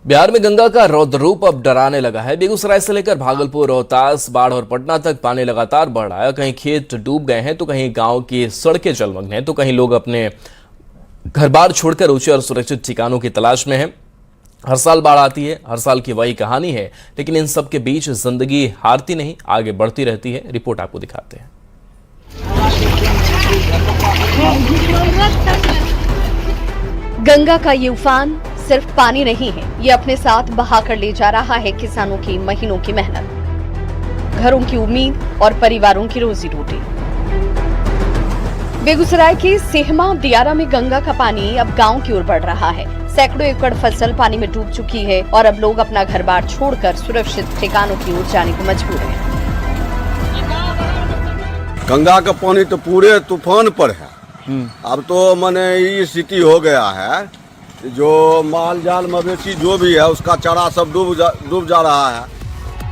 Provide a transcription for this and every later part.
बिहार में गंगा का रौद्र रूप अब डराने लगा है। बेगूसराय से लेकर भागलपुर, रोहतास, बाढ़ और पटना तक पानी लगातार बढ़ रहा है। कहीं खेत डूब गए हैं तो कहीं गांव की सड़कें जलमग्न हैं तो कहीं लोग अपने घर बार छोड़कर ऊंचे और सुरक्षित ठिकानों की तलाश में हैं। हर साल बाढ़ आती है, हर साल की वही कहानी है, लेकिन इन सब के बीच जिंदगी हारती नहीं, आगे बढ़ती रहती है। रिपोर्ट आपको दिखाते हैं। गंगा का ये उफान सिर्फ पानी नहीं है, ये अपने साथ बहा कर ले जा रहा है किसानों की महीनों की मेहनत, घरों की उम्मीद और परिवारों की रोजी रोटी। बेगूसराय के सेहमा दियारा में गंगा का पानी अब गांव की ओर बढ़ रहा है। सैकड़ों एकड़ फसल पानी में डूब चुकी है और अब लोग अपना घर बार छोड़कर सुरक्षित ठिकानों की ओर जाने को मजबूर हैं। गंगा का पानी तो पूरे तूफान पर है। अब तो माने ये स्थिति हो गया है, जो माल जाल मवेशी जो भी है उसका चारा सब डूब जा रहा है।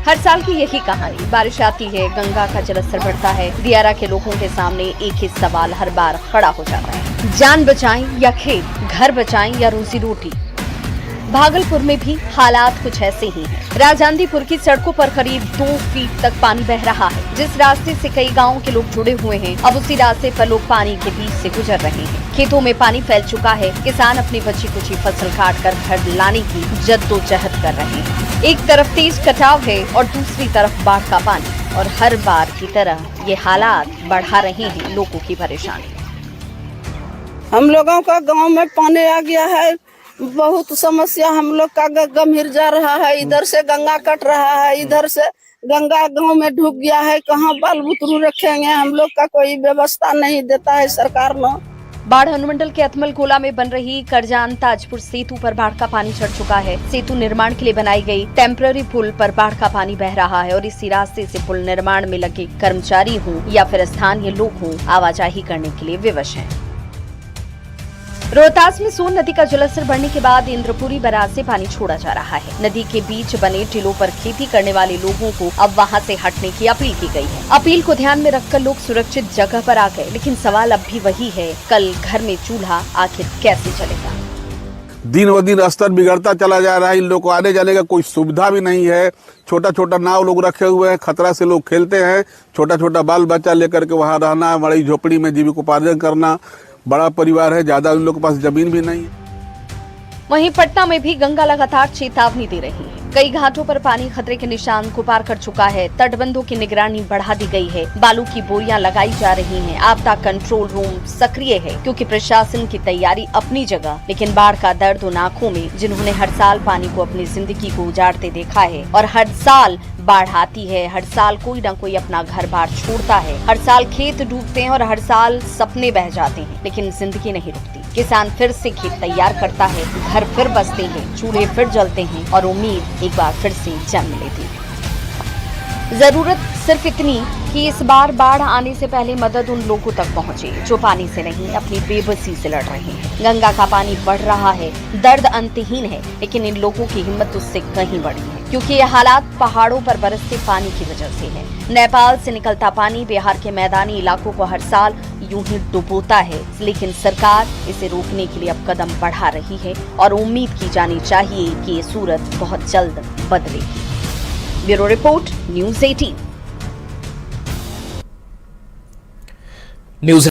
हर साल की यही कहानी, बारिश आती है, गंगा का जलस्तर बढ़ता है, दियारा के लोगों के सामने एक ही सवाल हर बार खड़ा हो जाता है, जान बचाएं या खेत, घर बचाएं या रोजी रोटी। भागलपुर में भी हालात कुछ ऐसे ही हैं। राजांदीपुर की सड़कों पर करीब 2 फीट तक पानी बह रहा है। जिस रास्ते से कई गांवों के लोग जुड़े हुए हैं, अब उसी रास्ते पर लोग पानी के बीच से गुजर रहे हैं। खेतों में पानी फैल चुका है। किसान अपनी बची कुची फसल काट कर घर लाने की जद्दोजहद कर रहे हैं। एक तरफ तेज कटाव है और दूसरी तरफ बाढ़ का पानी, और हर बार की तरह ये हालात बढ़ा रहे हैं लोगों की परेशानी। हम लोगों का गाँव में पानी आ गया है, बहुत समस्या हम लोग का गंभीर जा रहा है। इधर से गंगा कट रहा है, इधर से गंगा गांव में डूब गया है। कहाँ बाल बुतरू रखेंगे, हम लोग का कोई व्यवस्था नहीं देता है सरकार ने। बाढ़ अनुमंडल के अथमल गोला में बन रही करजान ताजपुर सेतु पर बाढ़ का पानी चढ़ चुका है। सेतु निर्माण के लिए बनाई गई टेम्पररी पुल पर बाढ़ का पानी बह रहा है और इसी रास्ते से पुल निर्माण में लगे कर्मचारी हों या फिर स्थानीय लोग हों, आवाजाही करने के लिए विवश हैं। रोहतास में सोन नदी का जलस्तर बढ़ने के बाद इंद्रपुरी बराज से पानी छोड़ा जा रहा है। नदी के बीच बने टीलों पर खेती करने वाले लोगों को अब वहां से हटने की अपील की गई है। अपील को ध्यान में रखकर लोग सुरक्षित जगह पर आ गए, लेकिन सवाल अब भी वही है, कल घर में चूल्हा आखिर कैसे चलेगा। दिन ब दिन स्तर बिगड़ता चला जा रहा है। इन लोग को आने जाने का कोई सुविधा भी नहीं है। छोटा छोटा नाव लोग रखे हुए हैं, खतरा से लोग खेलते हैं। छोटा छोटा बाल बच्चा लेकर के वहाँ रहना, बड़ी झोपड़ी में जीविकोपार्जन करना। बड़ा परिवार है, ज्यादा उन लोग के पास जमीन भी नहीं है। वहीं पटना में भी गंगा लगातार चेतावनी दे रही है। कई घाटों पर पानी खतरे के निशान को पार कर चुका है। तटबंधों की निगरानी बढ़ा दी गई है। बालू की बोरियां लगाई जा रही हैं। आपदा कंट्रोल रूम सक्रिय है, क्योंकि प्रशासन की तैयारी अपनी जगह, लेकिन बाढ़ का दर्द उन आंखों में जिन्होंने हर साल पानी को अपनी जिंदगी को उजाड़ते देखा है। और हर साल बाढ़ आती है, हर साल कोई न कोई अपना घर बार छोड़ता है, हर साल खेत डूबते हैं और हर साल सपने बह जाते हैं, लेकिन जिंदगी नहीं रुकती। किसान फिर से खेत तैयार करता है, घर फिर बसते हैं, चूल्हे फिर जलते हैं और उम्मीद एक बार फिर से जन्म लेती है। जरूरत सिर्फ इतनी कि इस बार बाढ़ आने से पहले मदद उन लोगों तक पहुंचे जो पानी से नहीं, अपनी बेबसी से लड़ रहे हैं। गंगा का पानी बढ़ रहा है, दर्द अंतहीन है, लेकिन इन लोगों की हिम्मत उससे कहीं बढ़ी है, क्योंकि ये हालात पहाड़ों पर बरसते पानी की वजह से है। नेपाल से निकलता पानी बिहार के मैदानी इलाकों को हर साल यूं ही डुबोता है, लेकिन सरकार इसे रोकने के लिए अब कदम बढ़ा रही है और उम्मीद की जानी चाहिए कि ये सूरत बहुत जल्द बदलेगी। Bureau report, news 18।